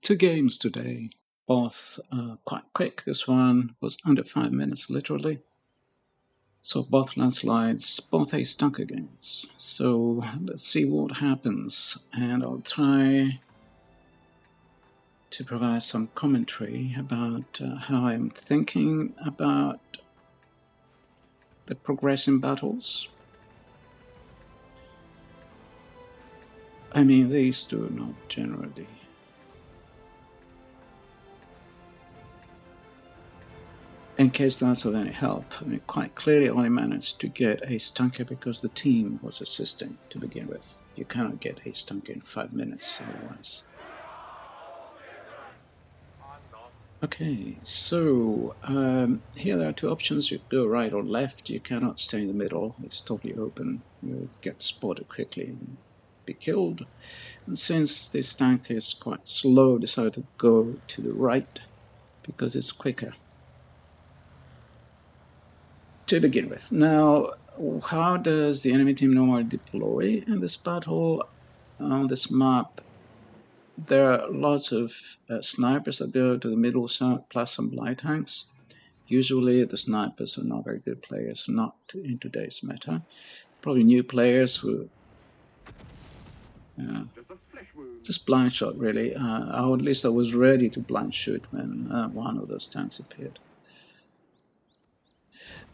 Two games today, both quite quick. This one was under 5 minutes, literally. So both landslides, both ace dunker games. So let's see what happens, and I'll try to provide some commentary about how I'm thinking about the progressing battles. I mean, these do not generally. In case that's of any help, I mean, quite clearly only managed to get ace dunker because the team was assisting to begin with. You cannot get ace dunker in 5 minutes otherwise. Okay, so here there are two options. You go right or left. You cannot stay in the middle. It's totally open. You'll get spotted quickly and be killed. And since this tank is quite slow, decided to go to the right because it's quicker to begin with. Now, how does the enemy team normally deploy in this battle? On this map, there are lots of snipers that go to the middle plus some light tanks. Usually the snipers are not very good players, not in today's meta. Probably new players who just blind shot really, or at least I was ready to blind shoot when one of those tanks appeared.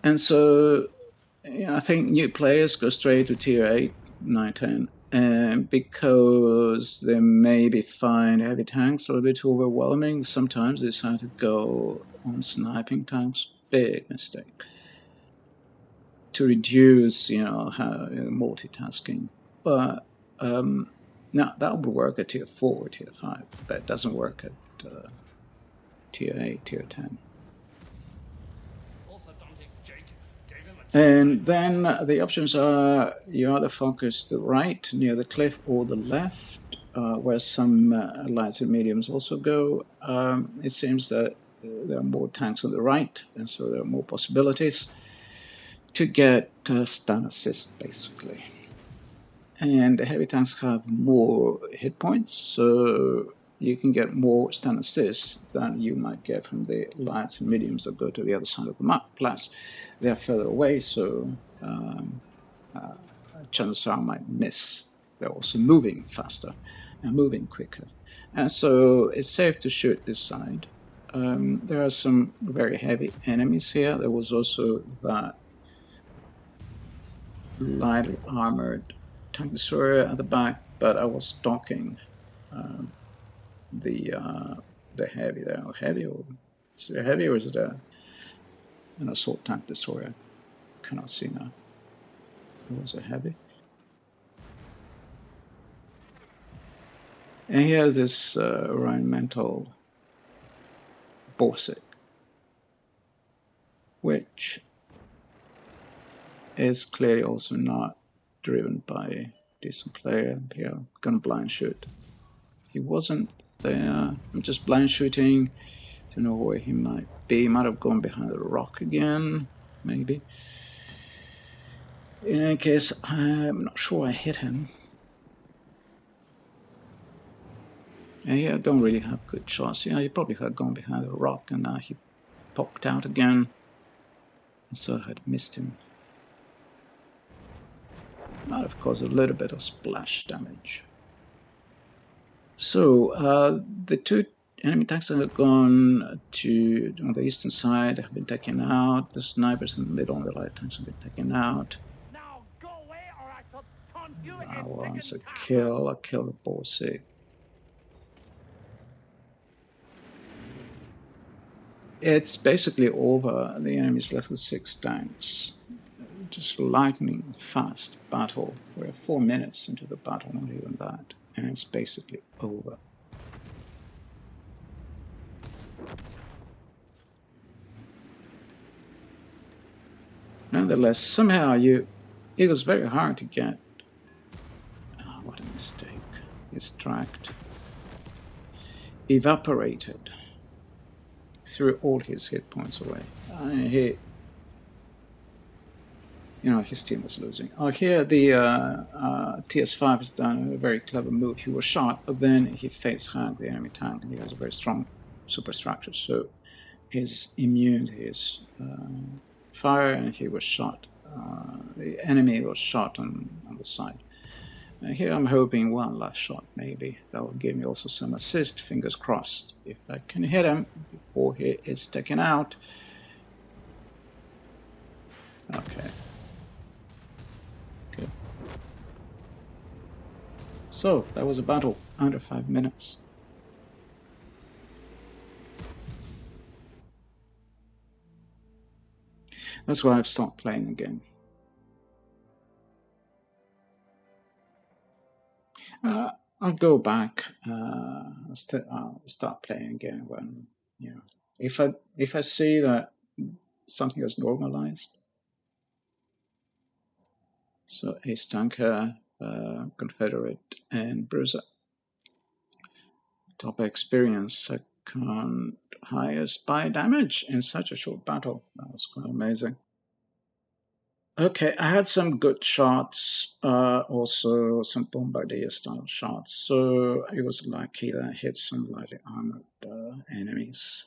And so I think new players go straight to tier 8, 9, 10. And because they maybe find heavy tanks a little bit too overwhelming, sometimes they decide to go on sniping tanks. Big mistake. To reduce, multitasking. But now that would work at tier 4, tier 5, but it doesn't work at tier 8, tier 10. And then the options are you either focus the right near the cliff or the left, where some lights and mediums also go. It seems that there are more tanks on the right, and so there are more possibilities to get stun assist, basically. And the heavy tanks have more hit points, so you can get more stun assist than you might get from the lights and mediums that go to the other side of the map. Plus, they're further away, so chances are I might miss. They're also moving faster and moving quicker. And so it's safe to shoot this side. There are some very heavy enemies here. There was also that lightly armored tank destroyer at the back, but I was stalking the heavy there. Is it a heavy or is it an assault tank destroyer? I cannot see now. It was a heavy. And here's this environmental Borsig, which is clearly also not driven by a decent player. Here, I'm gonna blind shoot. He wasn't there. I'm just blind shooting to know where he might be. He might have gone behind the rock again, maybe. In any case, I'm not sure I hit him. And here I don't really have good shots. Yeah, he probably had gone behind the rock and now he popped out again. And so I had missed him. Might have caused a little bit of splash damage. So the two enemy tanks that have gone to on the eastern side have been taken out. The snipers in the middle and the light tanks have been taken out. Now go away or I shall taunt you That was a kill. I killed the Borsig. It's basically over. The enemy's left with 6 tanks. Just lightning fast battle. We're 4 minutes into the battle, not even that. And it's basically over. Nonetheless, somehow it was very hard to get. Oh, what a mistake. His tract evaporated. Threw all his hit points away. You know, his team was losing. Oh, here the TS5 has done a very clever move. He was shot, but then he face hacked the enemy tank, and he has a very strong superstructure, so he's immune to his fire, and he was shot. The enemy was shot on the side. And here I'm hoping one last shot, maybe. That will give me also some assist, fingers crossed. If I can hit him before he is taken out. Okay. Good. So, that was a battle, under 5 minutes. That's why I've stopped playing again. I'll go back. I'll start playing again when, you know, if I see that something has normalized. So Ace Tanker, Confederate, and Bruiser. Top experience, second highest by damage in such a short battle. That was quite amazing. Okay, I had some good shots, also some bombardier style shots, so it was lucky that I hit some lightly armored enemies.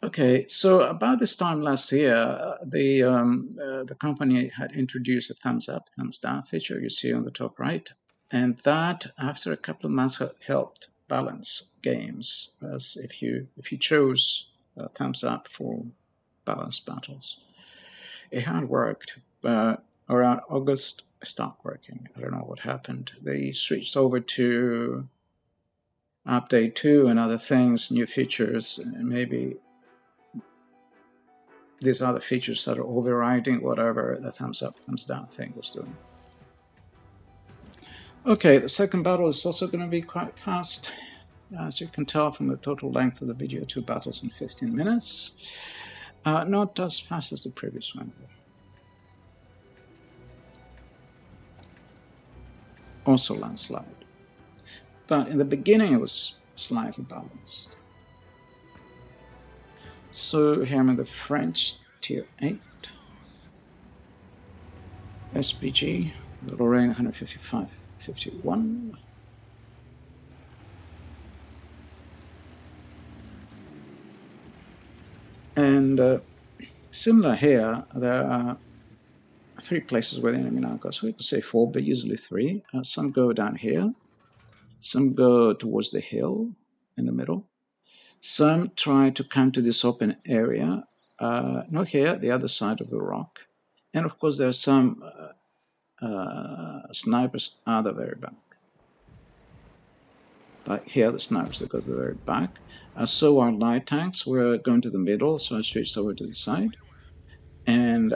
Okay, so about this time last year, the company had introduced a thumbs up, thumbs down feature you see on the top right, and that after a couple of months helped balance games, as if you chose thumbs up for balanced battles. It had worked, but around August it stopped working. I don't know what happened. They switched over to update 2 and other things, new features, and maybe these other features that are overriding whatever the thumbs up, thumbs down thing was doing. Okay, the second battle is also going to be quite fast. As you can tell from the total length of the video, 2 battles in 15 minutes. Not as fast as the previous one. Also landslide. But in the beginning it was slightly balanced. So here I'm in the French tier 8. SPG, the Lorraine 155-51. And similar here, there are 3 places where the enemy now goes. So we could say 4, but usually 3. Some go down here. Some go towards the hill in the middle. Some try to come to this open area. Not here, the other side of the rock. And of course, there are some snipers at the very back. Like here, the snipers that go to the very back. So our light tanks were going to the middle, so I switched over to the side and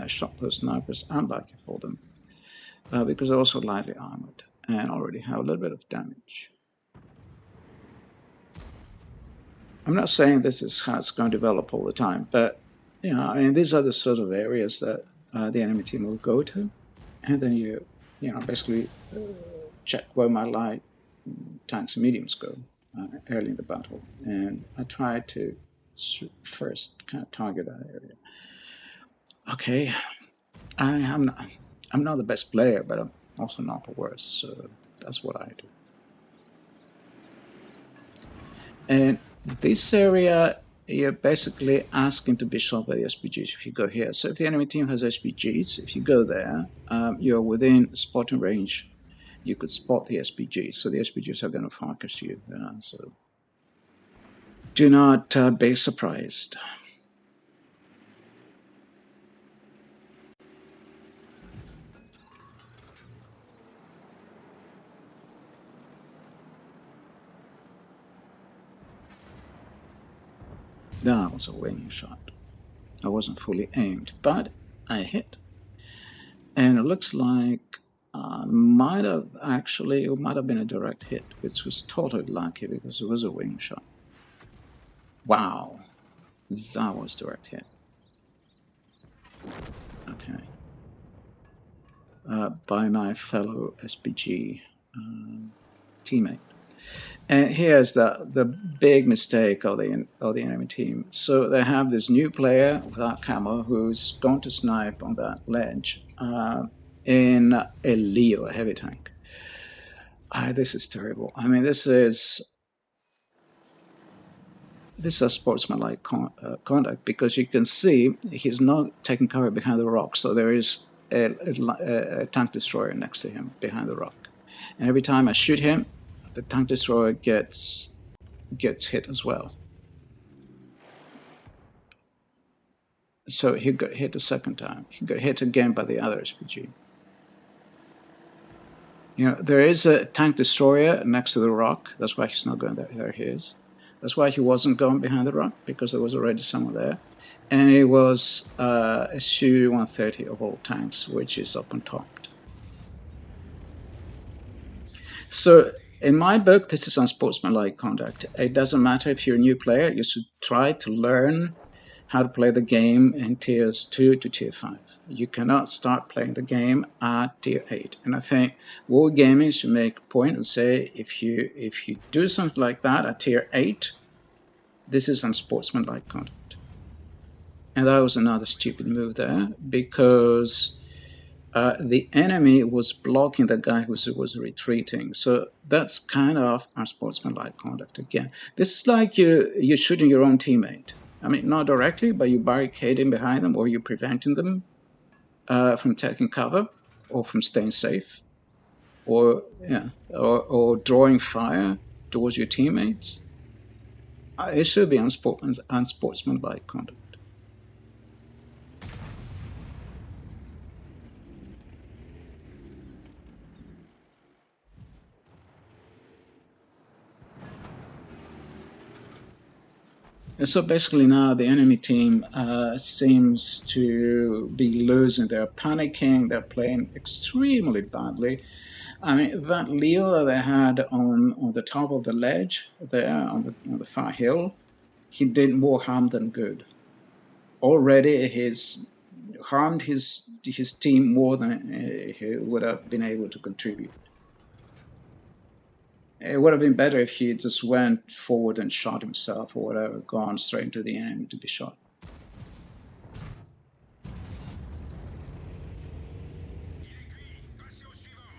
shot those snipers, unlucky for them, because they're also lightly armored and already have a little bit of damage. I'm not saying this is how it's going to develop all the time, but you know, I mean, these are the sort of areas that the enemy team will go to, and then you know, basically check where my light tanks and mediums go early in the battle, and I try to first kind of target that area. Okay, I'm not the best player, but I'm also not the worst, so that's what I do. And this area, you're basically asking to be shot by the SPGs if you go here. So if the enemy team has SPGs, if you go there, you're within spotting range. You could spot the SPGs, so the SPGs are going to focus you. So do not be surprised. That was a winning shot. I wasn't fully aimed, but I hit. And it looks like it might have been a direct hit, which was totally lucky because it was a winning shot. Wow, that was direct hit. Okay. By my fellow SPG teammate. And here's the big mistake of the enemy team. So they have this new player without camo who's going to snipe on that ledge in a Leo, a heavy tank. This is terrible. I mean, this is a sportsmanlike conduct, because you can see he's not taking cover behind the rock. So there is a tank destroyer next to him behind the rock, and every time I shoot him, the tank destroyer gets hit as well. So he got hit a second time. He got hit again by the other SPG. You know, there is a tank destroyer next to the rock. That's why he's not going there. There he is. That's why he wasn't going behind the rock, because there was already someone there. And it was a Su-130 of all tanks, which is open topped. So in my book, this is unsportsmanlike conduct. It doesn't matter if you're a new player. You should try to learn how to play the game in tiers 2 to tier 5. You cannot start playing the game at tier 8. And I think wargaming should make a point and say, if you do something like that at tier 8, this is unsportsmanlike conduct. And that was another stupid move there, because the enemy was blocking the guy who was retreating. So that's kind of unsportsmanlike conduct again. This is like you're shooting your own teammate. I mean, not directly, but you're barricading behind them, or you're preventing them from taking cover, or from staying safe, or drawing fire towards your teammates. It should be unsportsmanlike conduct. And so basically now the enemy team seems to be losing. They're panicking. They're playing extremely badly. I mean, that Leo that they had on the top of the ledge there on the far hill, he did more harm than good. Already he's harmed his team more than he would have been able to contribute. It would have been better if he just went forward and shot himself or whatever, gone straight into the enemy to be shot.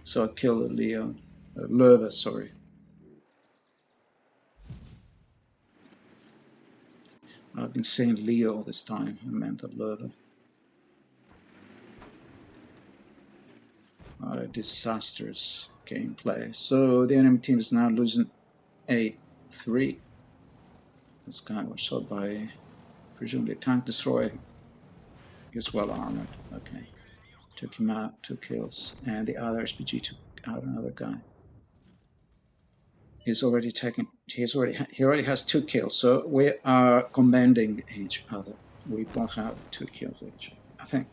So I killed Lorr, sorry. I've been saying Leo all this time. I meant the Lorr. What a disastrous gameplay. So the enemy team is now losing 8-3. This guy was shot by presumably a tank destroyer. He's well armored. Okay. Took him out, 2 kills. And the other SPG took out another guy. He already has 2 kills, so we are commending each other. We both have 2 kills each. I think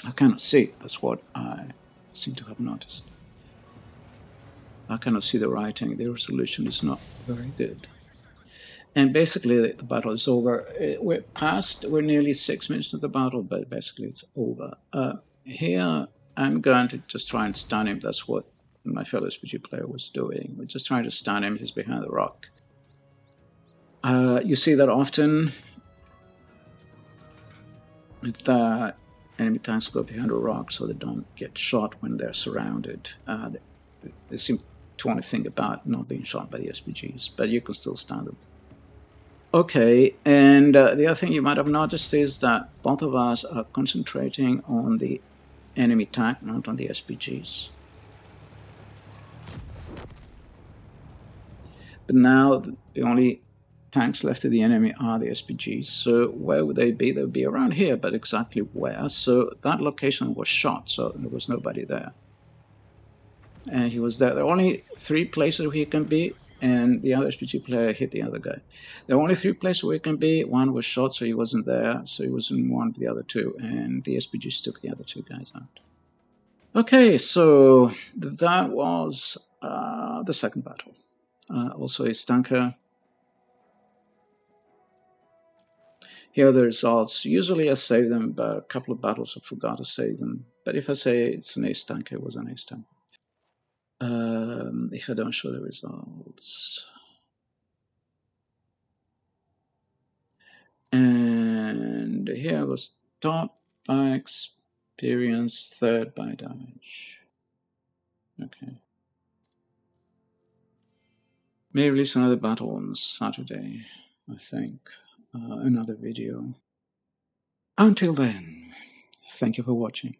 I cannot see. That's what I seem to have noticed. I cannot see the writing. The resolution is not very good. And basically, the battle is over. We're nearly 6 minutes into the battle, but basically it's over. Here, I'm going to just try and stun him. That's what my fellow SPG player was doing. We're just trying to stun him. He's behind the rock. You see that often, that enemy tanks go behind a rock so they don't get shot when they're surrounded. They seem to want to think about not being shot by the SPGs, but you can still stun them. Okay, and the other thing you might have noticed is that both of us are concentrating on the enemy tank, not on the SPGs. But now the only tanks left of the enemy are the SPGs. So where would they be? They would be around here, but exactly where? So that location was shot, so there was nobody there. And he was there. There are only 3 places where he can be, and the other SPG player hit the other guy. There are only 3 places where he can be. One was shot, so he wasn't there. So he was in one of the other 2, and the SPGs took the other 2 guys out. Okay, so that was the second battle. Also a stunker. Here are the results. Usually I save them, but a couple of battles I forgot to save them. But if I say it's an ace tanker, it was an ace tanker. if I don't show the results. And here was top by experience, third by damage. Okay. May release another battle on Saturday, I think. Another video. Until then, thank you for watching.